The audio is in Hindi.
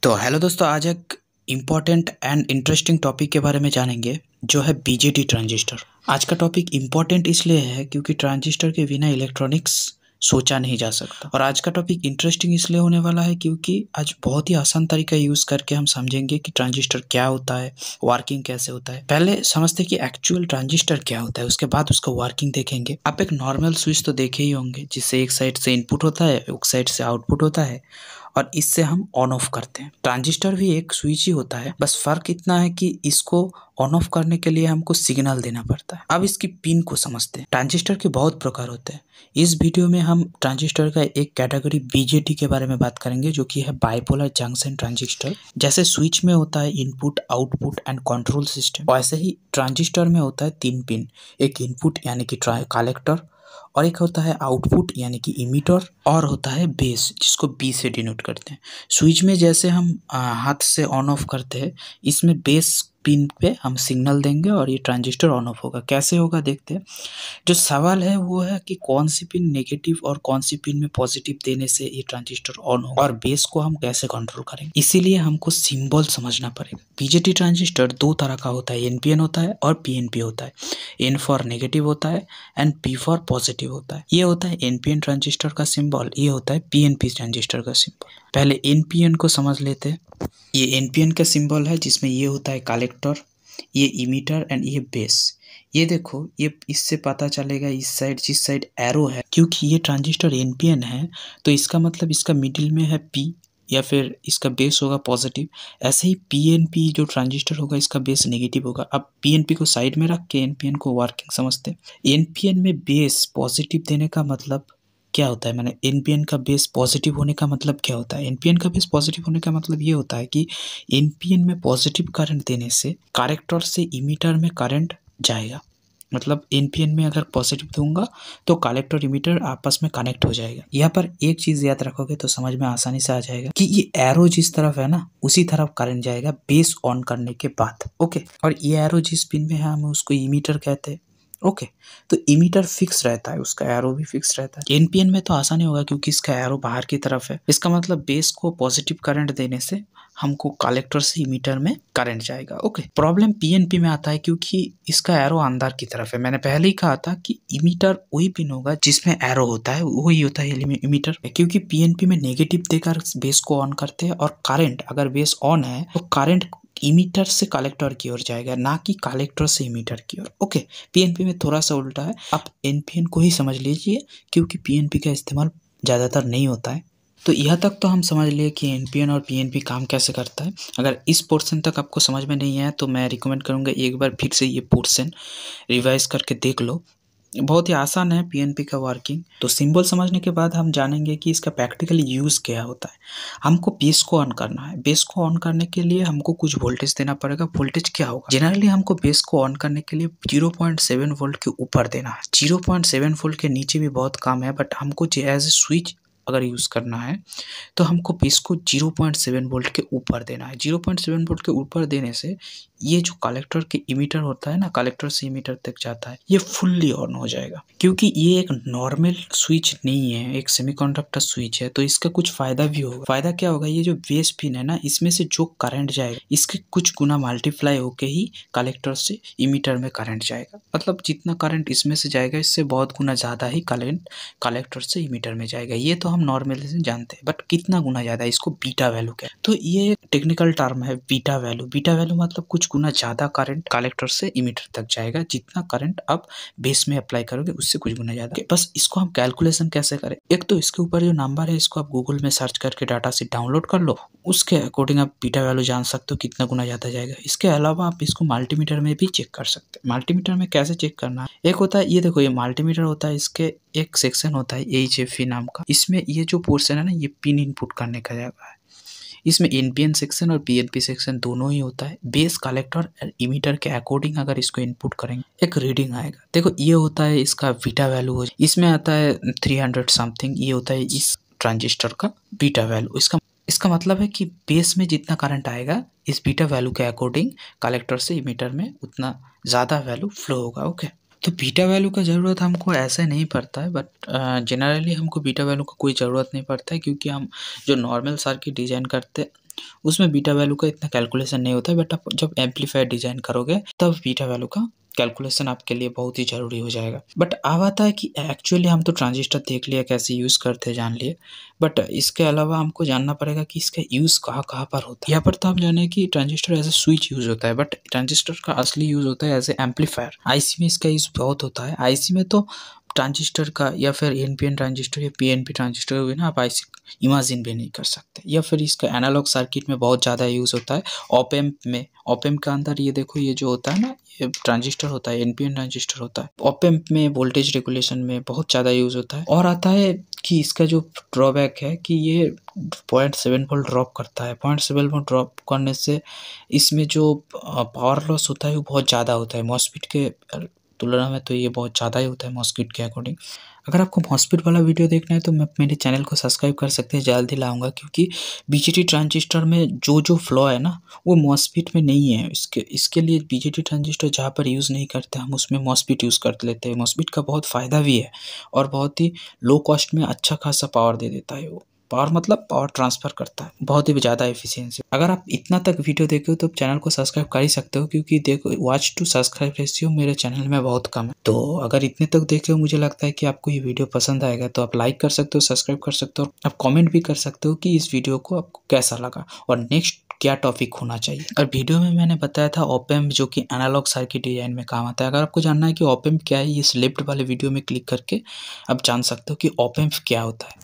तो हेलो दोस्तों, आज एक इम्पॉर्टेंट एंड इंटरेस्टिंग टॉपिक के बारे में जानेंगे जो है बीजेटी ट्रांजिस्टर। आज का टॉपिक इम्पॉर्टेंट इसलिए है क्योंकि ट्रांजिस्टर के बिना इलेक्ट्रॉनिक्स सोचा नहीं जा सकता। और आज का टॉपिक इंटरेस्टिंग इसलिए होने वाला है क्योंकि आज बहुत ही आसान तरीका यूज़ करके हम समझेंगे कि ट्रांजिस्टर क्या होता है, वर्किंग कैसे होता है। पहले समझते कि एक्चुअल ट्रांजिस्टर क्या होता है, उसके बाद उसका वर्किंग देखेंगे। आप एक नॉर्मल स्विच तो देखे ही होंगे जिससे एक साइड से इनपुट होता है, एक साइड से आउटपुट होता है और इससे हम ऑन ऑफ करते हैं। ट्रांजिस्टर भी एक स्विच ही होता है, बस फर्क इतना है कि इसको ऑन ऑफ करने के लिए हमको सिग्नल देना पड़ता है। अब इसकी पिन को समझते हैं। ट्रांजिस्टर के बहुत प्रकार होते हैं। इस वीडियो में हम ट्रांजिस्टर का एक कैटेगरी बीजेटी के बारे में बात करेंगे जो कि है बाइपोलर जंक्शन ट्रांजिस्टर। जैसे स्विच में होता है input, output and control system, वैसे ही ट्रांजिस्टर में होता है 3 पिन। एक इनपुट यानी कि कलेक्टर, और एक होता है आउटपुट यानी कि इमीटर, और होता है बेस जिसको बी से डिनोट करते हैं। स्विच में जैसे हम हाथ से ऑन ऑफ करते हैं, इसमें बेस पिन पे हम सिग्नल देंगे और ये ट्रांजिस्टर ऑन ऑफ होगा। कैसे होगा देखते हैं। जो सवाल है वो है कि कौन सी पिन नेगेटिव और कौन सी पिन में पॉजिटिव देने से ये ट्रांजिस्टर ऑन होगा, और बेस को हम कैसे कंट्रोल करेंगे। इसीलिए हमको सिंबल समझना पड़ेगा। बीजेटी ट्रांजिस्टर 2 तरह का होता है, एनपीएन होता है और पीएनपी होता है। एन फॉर नेगेटिव होता है एंड पी फॉर पॉजिटिव होता है। ये होता है एनपीएन ट्रांजिस्टर का सिंबल, ये होता है पीएनपी ट्रांजिस्टर का सिंबल। पहले एनपीएन को समझ लेते हैं। ये एनपीएन का सिंबल है जिसमें ये होता है कलेक्टर, ये इमीटर एंड ये बेस। ये देखो, ये इससे पता चलेगा इस साइड जिस साइड एरो है, क्योंकि ये ट्रांजिस्टर एनपीएन है तो इसका मतलब इसका मिडिल में है पी या फिर इसका बेस होगा पॉजिटिव। ऐसे ही पीएनपी जो ट्रांजिस्टर होगा इसका बेस नेगेटिव होगा। अब पीएनपी को साइड में रख के एनपीएन को वर्किंग समझते हैं। एनपीएन में बेस पॉजिटिव देने का मतलब क्या होता है, मैंने एनपीएन का बेस पॉजिटिव होने का मतलब क्या होता है। एनपीएन का बेस पॉजिटिव होने का मतलब ये होता है कि एनपीएन में पॉजिटिव करंट देने से कलेक्टर से इमीटर में करंट जाएगा। मतलब एनपीएन में अगर पॉजिटिव दूंगा तो कलेक्टर इमीटर आपस में कनेक्ट हो जाएगा। यहाँ पर एक चीज याद रखोगे तो समझ में आसानी से आ जाएगा कि ये एरो जिस तरफ है ना उसी तरफ करंट जाएगा बेस ऑन करने के बाद। ओके, और ये एरो जिस पिन में है हम उसको इमीटर कहते हैं। ओके, तो इमीटर फिक्स रहता है, उसका एरो भी फिक्स रहता है। एनपीएन में तो आसानी होगा क्योंकि इसका एरो बाहर की तरफ है। इसका मतलब बेस को पॉजिटिव करंट देने से हमको कलेक्टर से इमीटर में करंट जाएगा। ओके, प्रॉब्लम पीएनपी में आता है क्योंकि इसका एरो अंदर की तरफ है। मैंने पहले ही कहा था कि इमीटर वही पिन होगा जिसमें एरो होता है, वही होता है इमीटर। क्योंकि पीएनपी में नेगेटिव देकर बेस को ऑन करते हैं और करंट अगर बेस ऑन है तो करंट इमीटर से कलेक्टर की ओर जाएगा, ना कि कलेक्टर से इमीटर की ओर। ओके, पीएनपी में थोड़ा सा उल्टा है। आप एनपीएन को ही समझ लीजिए क्योंकि पीएनपी का इस्तेमाल ज़्यादातर नहीं होता है। तो यह तक तो हम समझ लिए कि एनपीएन और पीएनपी काम कैसे करता है। अगर इस पोर्शन तक आपको समझ में नहीं आया तो मैं रिकमेंड करूँगा एक बार फिर से ये पोर्शन रिवाइज करके देख लो। बहुत ही आसान है पीएनपी का वर्किंग। तो सिंबल समझने के बाद हम जानेंगे कि इसका प्रैक्टिकली यूज़ क्या होता है। हमको बेस को ऑन करना है। बेस को ऑन करने के लिए हमको कुछ वोल्टेज देना पड़ेगा। वोल्टेज क्या होगा, जनरली हमको बेस को ऑन करने के लिए 0.7 वोल्ट के ऊपर देना है। 0.7 वोल्ट के नीचे भी बहुत कम है, बट हमको एज ए स्विच अगर यूज़ करना है तो हमको बेस को 0.7 वोल्ट के ऊपर देना है। 0.7 वोल्ट के ऊपर देने से ये जो कलेक्टर के इमीटर होता है ना, कलेक्टर से इमीटर तक जाता है, ये फुल्ली ऑन हो जाएगा। क्योंकि ये एक नॉर्मल स्विच नहीं है, एक सेमीकंडक्टर स्विच है, तो इसका कुछ फायदा भी होगा। फायदा क्या होगा, ये जो बेस पिन है ना, इसमें से जो करंट जाएगा इसके कुछ गुना मल्टीप्लाई होके ही कलेक्टर से इमीटर में करंट जाएगा। मतलब जितना करंट इसमें से जाएगा इससे बहुत गुना ज़्यादा ही करंट कलेक्टर से इमीटर में जाएगा। ये तो हम नॉर्मली से जानते हैं, बट कितना गुना ज़्यादा, इसको बीटा वैल्यू कहते हैं। तो ये टेक्निकल टर्म है बीटा वैल्यू। बीटा वैल्यू मतलब कुछ गुना ज़्यादा करंट कलेक्टर से इमीटर तक जाएगा। जितना करंट आप बेस में अप्लाई करोगे उससे कुछ गुना ज़्यादा। बस इसको हम कैलकुलेशन कैसे करें, एक तो इसके ऊपर जो नंबर है इसको आप गूगल में सर्च करके डाटा से डाउनलोड कर लो, उसके अकॉर्डिंग आप बीटा वैल्यू जान सकते हो कितना गुना ज़्यादा जाएगा। इसके अलावा आप इसको मल्टीमीटर में भी चेक कर सकते हैं। मल्टीमीटर में कैसे चेक करना है, एक होता है ये देखो, ये मल्टीमीटर होता है, इसके एक सेक्शन होता है HFE नाम का। इसमें ये जो पोर्शन है ना, ये पिन इनपुट करने का जगह है। इसमें एनपीएन सेक्शन और पीएनपी सेक्शन दोनों ही होता है। बेस कलेक्टर और इमीटर के अकॉर्डिंग अगर इसको इनपुट करेंगे एक रीडिंग आएगा। देखो, ये होता है इसका बीटा वैल्यू, इसमें आता है 300 समथिंग। ये होता है इस ट्रांजिस्टर का बीटा वैल्यू। इसका मतलब है कि बेस में जितना करंट आएगा इस बीटा वैल्यू के अकॉर्डिंग कलेक्टर से इमीटर में उतना ज़्यादा वैल्यू फ्लो होगा। ओके, तो बीटा वैल्यू का ज़रूरत हमको ऐसे नहीं पड़ता है, बट जनरली हमको बीटा वैल्यू का कोई ज़रूरत नहीं पड़ता है क्योंकि हम जो नॉर्मल सर्किट डिज़ाइन करते उसमें बीटा वैल्यू का इतना कैलकुलेशन नहीं होता है, बट आप जब एम्पलीफायर डिजाइन करोगे तब बीटा वैल्यू का कैलकुलेशन आपके लिए बहुत ही ज़रूरी हो जाएगा। बट अब आता है कि एक्चुअली हम तो ट्रांजिस्टर देख लिया कैसे यूज़ करते हैं, जान लिए, बट इसके अलावा हमको जानना पड़ेगा कि इसका यूज़ कहाँ कहाँ पर होता है। यहाँ पर तो आप जाने कि transistor as a switch use होता है, बट ट्रांजिस्टर का असली यूज़ होता है एज ए एम्पलीफायर। आईसी में इसका यूज़ बहुत होता है। आईसी में तो ट्रांजिस्टर का या फिर एनपीएन ट्रांजिस्टर या पीएनपी ट्रांजिस्टर के बिना आप आईसी इमेजिन भी नहीं कर सकते। या फिर इसका एनालॉग सर्किट में बहुत ज़्यादा यूज़ होता है। ऑप एम्प में, ऑप एम्प के अंदर ये देखो, ये जो होता है ना, ये ट्रांजिस्टर होता है, एनपीएन ट्रांजिस्टर होता है। ऑप एम्प में वोल्टेज रेगुलेशन में बहुत ज़्यादा यूज़ होता है। और आता है कि इसका जो ड्रॉबैक है कि ये 0.7 वोल्ट ड्रॉप करता है। 0.7 वोल्ट ड्रॉप करने से इसमें जो पावर लॉस होता है वो बहुत ज़्यादा होता है। मॉस्फेट के तुलना में तो ये बहुत ज़्यादा ही होता है मॉस्फेट के अकॉर्डिंग। अगर आपको मॉस्फेट वाला वीडियो देखना है तो मैं मेरे चैनल को सब्सक्राइब कर सकते हैं, जल्दी लाऊंगा, क्योंकि बीजेटी ट्रांजिस्टर में जो फ्लॉ है ना वो मॉस्फेट में नहीं है। इसके लिए बीजेटी ट्रांजिस्टर जहाँ पर यूज़ नहीं करते हम उसमें मॉस्फेट यूज़ कर लेते हैं। मॉस्फेट का बहुत फ़ायदा भी है और बहुत ही लो कॉस्ट में अच्छा खासा पावर दे देता है। वो पावर मतलब पावर ट्रांसफ़र करता है, बहुत ही ज़्यादा एफिशिएंसी। अगर आप इतना तक वीडियो देखे हो तो चैनल को सब्सक्राइब कर ही सकते हो, क्योंकि देखो वॉच टू सब्सक्राइब रेशियो मेरे चैनल में बहुत कम है। तो अगर इतने तक देखे हो, मुझे लगता है कि आपको ये वीडियो पसंद आएगा, तो आप लाइक कर सकते हो, सब्सक्राइब कर सकते हो, आप कमेंट भी कर सकते हो कि इस वीडियो को आपको कैसा लगा और नेक्स्ट क्या टॉपिक होना चाहिए। और वीडियो में मैंने बताया था ऑप एम्प जो कि एनालॉग सर्किट डिजाइन में काम आता है। अगर आपको जानना है कि ऑप एम्प क्या है, इस लेफ्ट वाले वीडियो में क्लिक करके आप जान सकते हो कि ऑप एम्प क्या होता है।